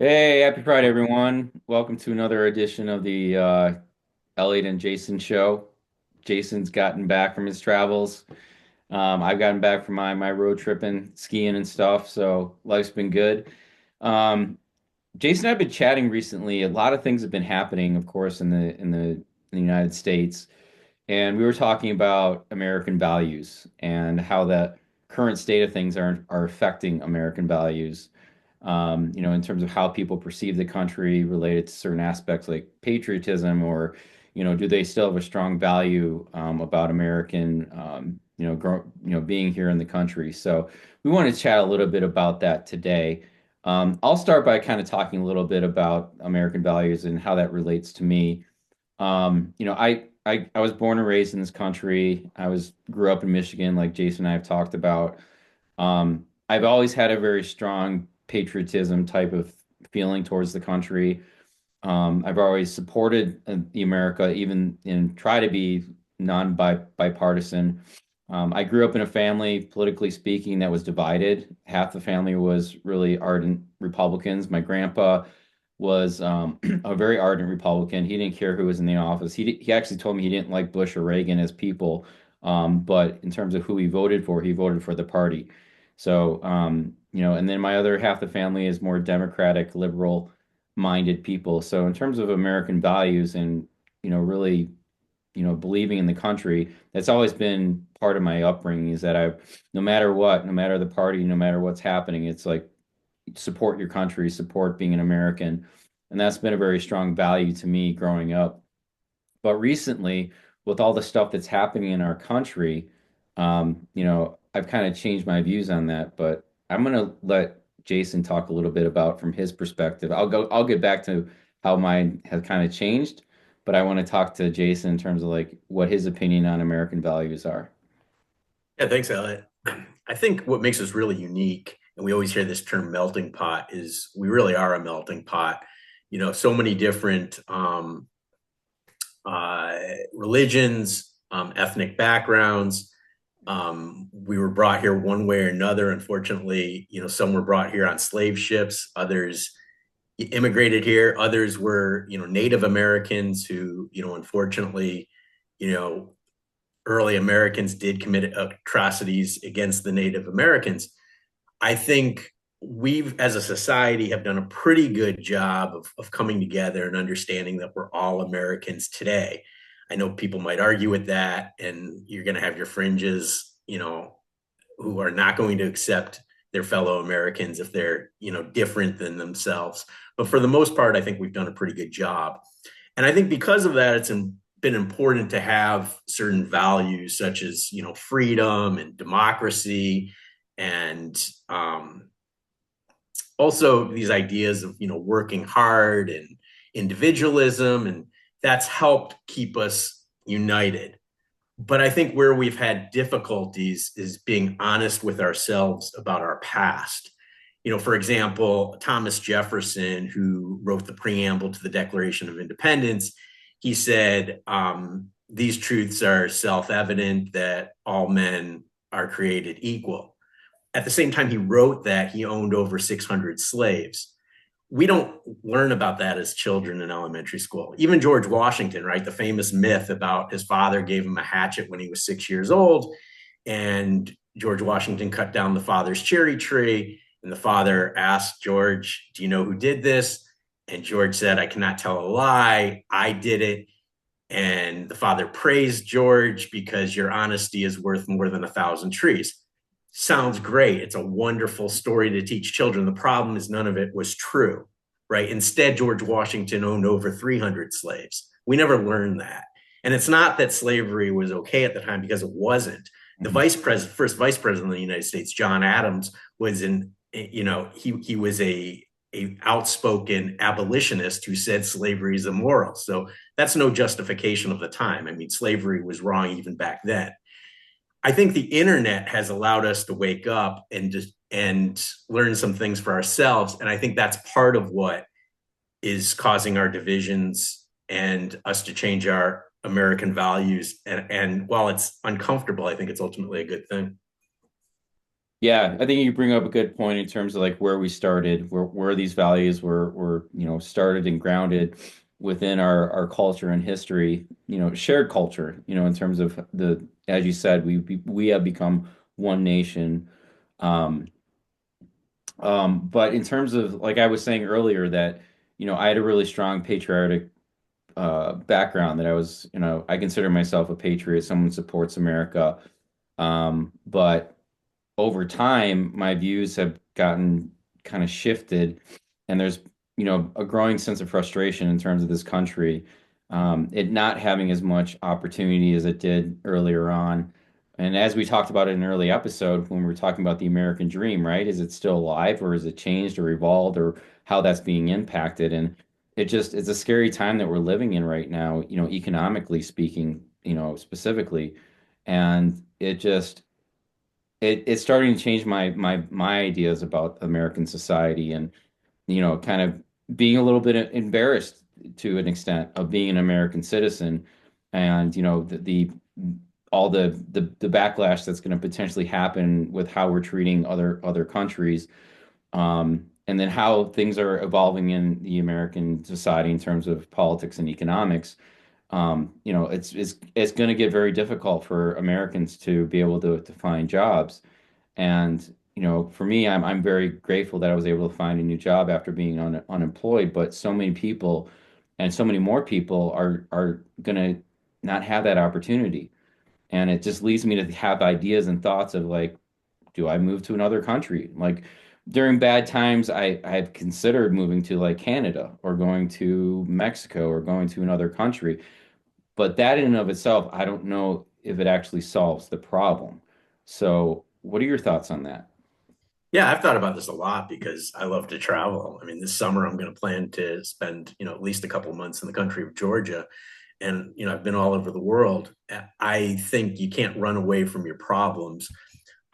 Hey, happy Friday, everyone. Welcome to another edition of the Elliot and Jason show. Jason's gotten back from his travels. I've gotten back from my road tripping, skiing and stuff, so life's been good. Um, Jason and I've been chatting recently. A lot of things have been happening, of course, in the United States. And we were talking about American values and how that current state of things are affecting American values. In terms of how people perceive the country related to certain aspects like patriotism, or do they still have a strong value about American, being here in the country. So we want to chat a little bit about that today. I'll start by kind of talking a little bit about American values and how that relates to me. I was born and raised in this country. Grew up in Michigan, like Jason and I have talked about. I've always had a very strong patriotism type of feeling towards the country. I've always supported the America, even and try to be bipartisan. I grew up in a family, politically speaking, that was divided. Half the family was really ardent Republicans. My grandpa was a very ardent Republican. He didn't care who was in the office. He actually told me he didn't like Bush or Reagan as people, but in terms of who he voted for the party. So, and then my other half the family is more Democratic, liberal minded people. So, in terms of American values and, really, believing in the country, that's always been part of my upbringing is that no matter what, no matter the party, no matter what's happening, it's like support your country, support being an American. And that's been a very strong value to me growing up. But recently, with all the stuff that's happening in our country, I've kind of changed my views on that. But I'm going to let Jason talk a little bit about from his perspective. I'll get back to how mine has kind of changed, but I want to talk to Jason in terms of like what his opinion on American values are. Yeah, thanks, Eliot. I think what makes us really unique, and we always hear this term melting pot, is we really are a melting pot. So many different uh, religions, ethnic backgrounds. We were brought here one way or another. Unfortunately, some were brought here on slave ships, others immigrated here, others were, Native Americans who, unfortunately, you know, early Americans did commit atrocities against the Native Americans. I think we've, as a society, have done a pretty good job of coming together and understanding that we're all Americans today. I know people might argue with that, and you're going to have your fringes, who are not going to accept their fellow Americans if they're, different than themselves. But for the most part, I think we've done a pretty good job. And I think because of that, been important to have certain values such as freedom and democracy, and also these ideas of working hard and individualism, and that's helped keep us united. But I think where we've had difficulties is being honest with ourselves about our past. For example, Thomas Jefferson, who wrote the preamble to the Declaration of Independence, he said, these truths are self evident that all men are created equal. At the same time he wrote that, he owned over 600 slaves. We don't learn about that as children in elementary school. Even George Washington, right? The famous myth about his father gave him a hatchet when he was 6 years old, and George Washington cut down the father's cherry tree. And the father asked George, "Do you know who did this?" And George said, "I cannot tell a lie. I did it." And the father praised George because your honesty is worth more than 1,000 trees. Sounds great. It's a wonderful story to teach children. The problem is none of it was true, right? Instead, George Washington owned over 300 slaves. We never learned that. And it's not that slavery was okay at the time, because it wasn't. The Mhm. first vice president of the United States, John Adams, was he was a outspoken abolitionist who said slavery is immoral. So that's no justification of the time. I mean, slavery was wrong even back then. I think the internet has allowed us to wake up and learn some things for ourselves, and I think that's part of what is causing our divisions and us to change our American values. And while it's uncomfortable, I think it's ultimately a good thing. Yeah, I think you bring up a good point in terms of like where we started, where these values were, started and grounded within our culture and history, shared culture, in terms of as you said, we have become one nation. Um, but in terms of like I was saying earlier that, I had a really strong patriotic background that I consider myself a patriot, someone who supports America. But over time, my views have gotten kind of shifted, and there's, a growing sense of frustration in terms of this country, it not having as much opportunity as it did earlier on. And as we talked about in an early episode, when we were talking about the American dream, right? Is it still alive, or is it changed or evolved, or how that's being impacted? And it's a scary time that we're living in right now, economically speaking, specifically. And it's starting to change my ideas about American society, and kind of being a little bit embarrassed to an extent of being an American citizen, and the all the backlash that's going to potentially happen with how we're treating other countries, and then how things are evolving in the American society in terms of politics and economics. It's going to get very difficult for Americans to be able to find jobs. And, for me, I'm very grateful that I was able to find a new job after being unemployed. But so many people, and so many more people are gonna not have that opportunity. And it just leads me to have ideas and thoughts of like, do I move to another country? Like during bad times, I've considered moving to like Canada, or going to Mexico, or going to another country. But that in and of itself, I don't know if it actually solves the problem. So, what are your thoughts on that? Yeah, I've thought about this a lot because I love to travel. I mean, this summer I'm going to plan to spend, at least a couple of months in the country of Georgia. And, I've been all over the world. I think you can't run away from your problems.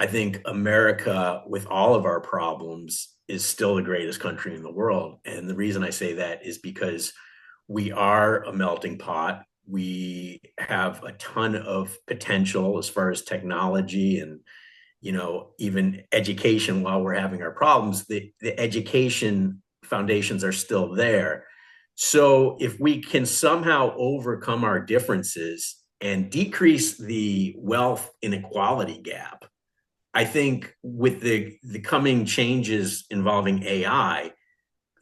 I think America, with all of our problems, is still the greatest country in the world. And the reason I say that is because we are a melting pot. We have a ton of potential as far as technology and even education. While we're having our problems, the education foundations are still there. So if we can somehow overcome our differences and decrease the wealth inequality gap, I think with the coming changes involving AI,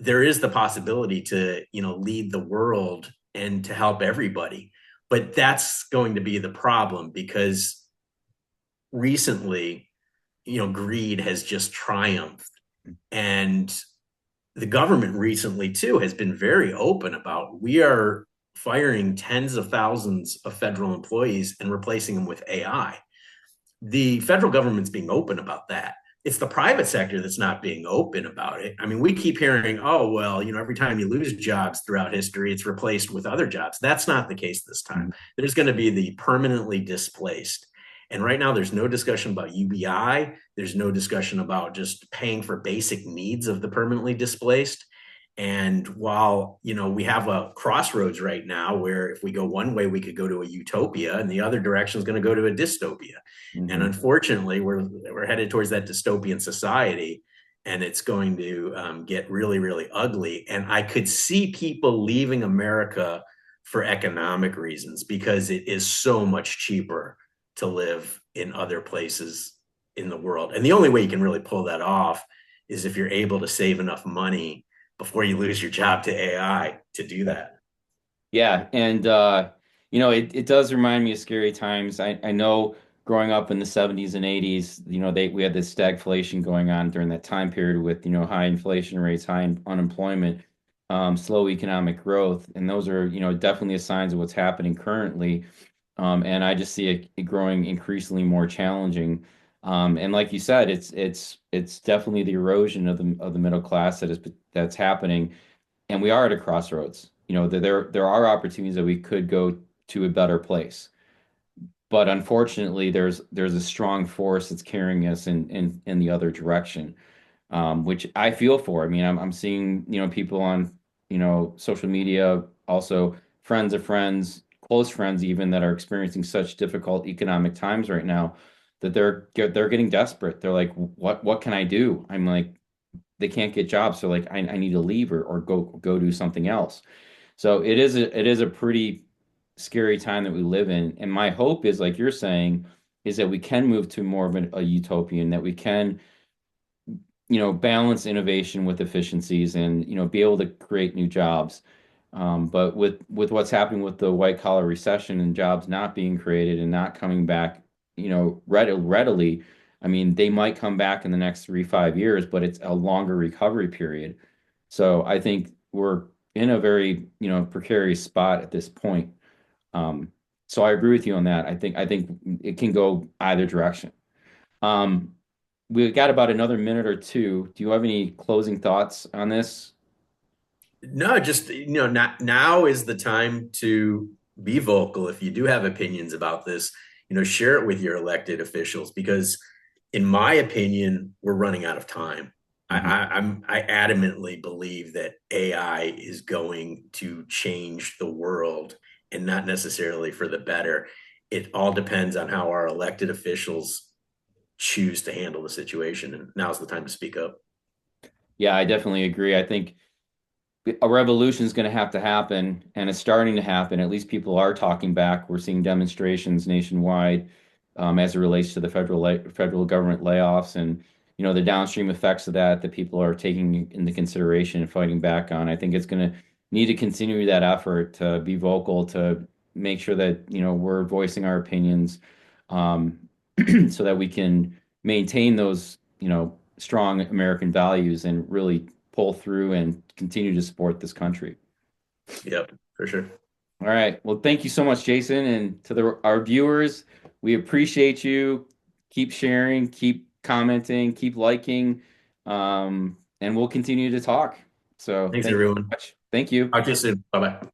there is the possibility to, lead the world and to help everybody. But that's going to be the problem because recently, greed has just triumphed. And the government recently, too, has been very open about we are firing tens of thousands of federal employees and replacing them with AI. The federal government's being open about that. It's the private sector that's not being open about it. I mean, we keep hearing, oh, well, every time you lose jobs throughout history, it's replaced with other jobs. That's not the case this time. There's going to be the permanently displaced. And right now, there's no discussion about UBI. There's no discussion about just paying for basic needs of the permanently displaced. And while, we have a crossroads right now where if we go one way, we could go to a utopia, and the other direction is going to go to a dystopia. And Hmm. unfortunately, we're headed towards that dystopian society, and it's going to get really, really ugly. And I could see people leaving America for economic reasons because it is so much cheaper to live in other places in the world. And the only way you can really pull that off is if you're able to save enough money before you lose your job to AI to do that. Yeah, and it does remind me of scary times. I know growing up in the 70s and 80s, we had this stagflation going on during that time period with, high inflation rates, unemployment, slow economic growth, and those are, definitely signs of what's happening currently. And I just see it growing increasingly more challenging. And like you said, it's definitely the erosion of the middle class that's happening, and we are at a crossroads. There are opportunities that we could go to a better place, but unfortunately, there's a strong force that's carrying us in the other direction, which I feel for. I mean, I'm seeing people on social media, also friends of friends, close friends even, that are experiencing such difficult economic times right now. that they're getting desperate. They're like, what can I do? I'm like, they can't get jobs, so like I need to leave or go do something else. So it is a pretty scary time that we live in. And my hope is, like you're saying, is that we can move to more of a utopian, that we can, balance innovation with efficiencies and, be able to create new jobs. But with what's happening with the white collar recession and jobs not being created and not coming back, readily, I mean, they might come back in the next 3, 5 years, but it's a longer recovery period. So I think we're in a very, precarious spot at this point. Um, so I agree with you on that. I think it can go either direction. Um, we've got about another minute or two. Do you have any closing thoughts on this? No, just not now is the time to be vocal. If you do have opinions about this, share it with your elected officials because, in my opinion, we're running out of time. Mhm. I adamantly believe that AI is going to change the world and not necessarily for the better. It all depends on how our elected officials choose to handle the situation, and now's the time to speak up. Yeah, I definitely agree. I think a revolution is going to have to happen, and it's starting to happen. At least people are talking back. We're seeing demonstrations nationwide, as it relates to the federal government layoffs and the downstream effects of that people are taking into consideration and fighting back on. I think it's going to need to continue that effort to be vocal, to make sure that we're voicing our opinions, um, so that we can maintain those strong American values and really pull through and continue to support this country. Yep, for sure. All right. Well, thank you so much, Jason. And to our viewers, we appreciate you. Keep sharing, keep commenting, keep liking, and we'll continue to talk. So Thanks, thank you so everyone. much. Thank you. Talk to you soon. Bye bye.